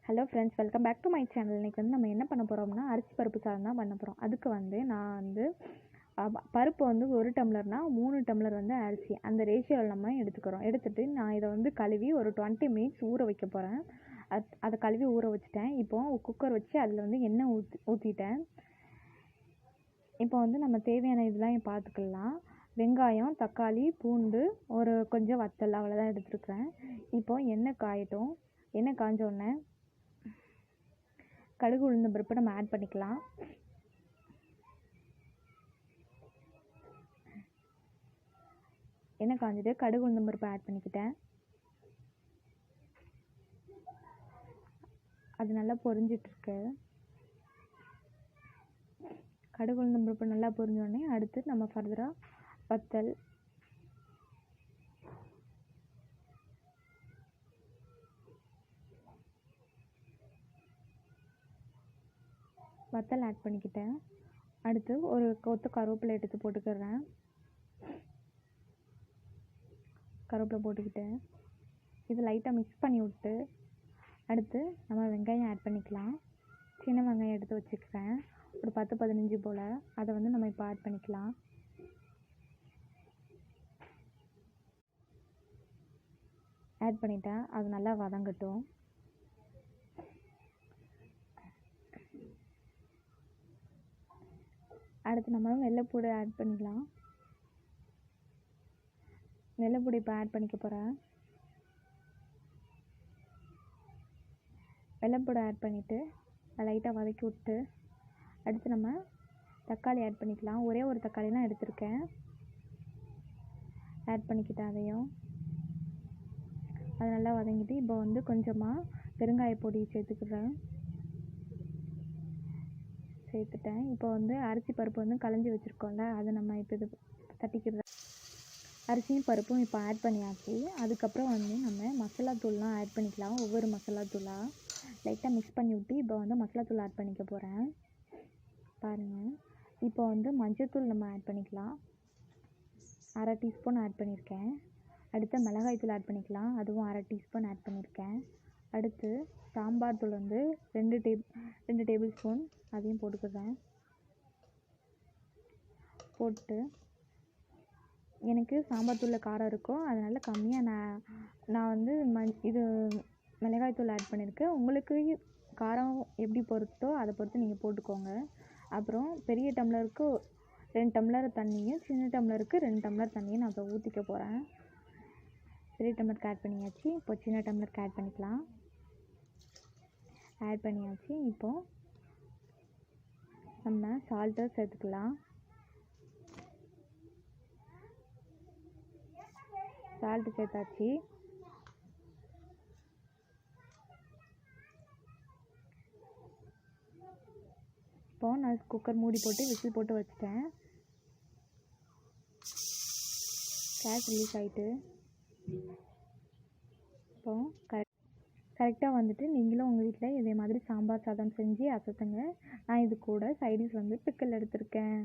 Hello friends, welcome back to my channel. இன்றைக்கி வந்து நம்ம என்ன பண்ண போகிறோம்னா அரிசி பருப்பு சாதம் தான் பண்ண போகிறோம். அதுக்கு வந்து நான் வந்து பருப்பு வந்து 1 டம்ளர்னால் 3 டம்ளர் வந்து அரிசி அந்த ரேஷியோவில் நம்ம எடுத்துட்டு நான் இதை வந்து கழுவி ஒரு 20 மினிட்ஸ் ஊற வைக்க போகிறேன். அதை கழுவி ஊற வச்சுட்டேன். இப்போது குக்கர் வச்சு அதில் வந்து எண்ணெய் ஊற்றிட்டேன். இப்போ வந்து நம்ம தேவையான இதெல்லாம் பார்த்துக்கலாம். வெங்காயம், தக்காளி, பூண்டு, ஒரு கொஞ்சம் வத்தல், அவ்வளோதான் எடுத்துருக்குறேன். இப்போது எண்ணெய் காயட்டும். எண்ணெய் காஞ்ச உடனே கடுகு, உளுந்தம் பருப்பு நம்ம ஆட் பண்ணிக்கலாம். எண்ணெய் காஞ்சிட்டு கடுகு, உளுந்தம் பருப்பு ஆட் பண்ணிக்கிட்டேன். அது நல்லா பொரிஞ்சிட்ருக்கு. கடுகு, உளுந்தம் பருப்பு நல்லா பொரிஞ்சோடனே அடுத்து நம்ம ஃபர்தராக வத்தல் ஆட் பண்ணிக்கிட்டேன். அடுத்து ஒரு கொத்து கருவேப்பிலை எடுத்து போட்டுக்கிறேன். கருவேப்பிலை போட்டுக்கிட்டேன். இது லைட்டாக மிக்ஸ் பண்ணி விட்டு அடுத்து நம்ம வெங்காயம் ஆட் பண்ணிக்கலாம். சின்ன வெங்காயம் எடுத்து வச்சுக்கிறேன், ஒரு 10-15 போல். அதை வந்து நம்ம இப்போ ஆட் பண்ணிக்கலாம். ஆட் பண்ணிட்டேன். அது நல்லா வதங்கட்டும். அடுத்து நம்ம வெள்ளைப்பூடு ஆட் பண்ணிக்கலாம். வெள்ளைப்பூடு இப்போ ஆட் பண்ணிக்க போகிறேன். வெள்ளைப்பூடு ஆட் பண்ணிவிட்டு லைட்டாக வதக்கி விட்டு அடுத்து நம்ம தக்காளி ஆட் பண்ணிக்கலாம். ஒரே ஒரு தக்காளி தான் எடுத்திருக்கேன். ஆட் பண்ணிக்கிட்டேன். அதையும் அது நல்லா வதங்கிட்டு இப்போ வந்து கொஞ்சமாக பெருங்காய பொடி சேர்த்துட்டேன். இப்போ வந்து அரிசி பருப்பு வந்து களைஞ்சி வச்சுருக்கோம்ல, அதை நம்ம இப்போ இது தட்டிக்கிறது. அரிசியும் பருப்பும் இப்போ ஆட் பண்ணியாச்சு. அதுக்கப்புறம் வந்து நம்ம மசாலா தூள்லாம் ஆட் பண்ணிக்கலாம். ஒவ்வொரு மசாலா தூளாக லைட்டாக மிக்ஸ் பண்ணி விட்டு இப்போ வந்து மசாலா தூள் ஆட் பண்ணிக்க போகிறேன். பாருங்கள், இப்போ வந்து மஞ்சள்தூள் நம்ம ஆட் பண்ணிக்கலாம். 1/2 டீஸ்பூன் ஆட் பண்ணியிருக்கேன். அடுத்து மிளகாய் தூள் ஆட் பண்ணிக்கலாம். அதுவும் 1/2 டீஸ்பூன் ஆட் பண்ணியிருக்கேன். அடுத்து சாம்பார் தூள் வந்து 2 டேபிள் ஸ்பூன், அதையும் போட்டுக்கிறேன். போட்டு எனக்கு சாம்பார் தூளில் காரம் இருக்கும், அதனால் கம்மியாக நான் வந்து இது மிளகாய் தூள் ஆட் பண்ணியிருக்கேன். உங்களுக்கு காரம் எப்படி பொறுத்தோ அதை பொறுத்து நீங்கள் போட்டுக்கோங்க. அப்புறம் பெரிய டம்ளருக்கு 2 டம்ளர் தண்ணியும், சின்ன டம்ளருக்கு 2 டம்ளர் தண்ணியும் நான் இப்போ ஊற்றிக்க போகிறேன். பெரிய டம்ளருக்கு ஆட் பண்ணியாச்சு. இப்போ சின்ன டம்ளருக்கு ஆட் பண்ணிக்கலாம். ஆட் பண்ணியாச்சு. இப்போது நம்ம சால்ட்டை சேர்த்துக்கலாம். சால்ட்டு சேர்த்தாச்சு. இப்போது நான் குக்கர் மூடி போட்டு விசில் போட்டு வச்சுட்டேன். கேஸ் ரிலீஸ் ஆகிட்டு இப்போது கரெக்டாக வந்துட்டு நீங்களும் உங்கள் வீட்டில் இதே மாதிரி சாம்பார் சாதம் செஞ்சு அசத்துங்க. நான் இது கூட சைடிஷ் வந்து பிக்கல் எடுத்திருக்கேன்.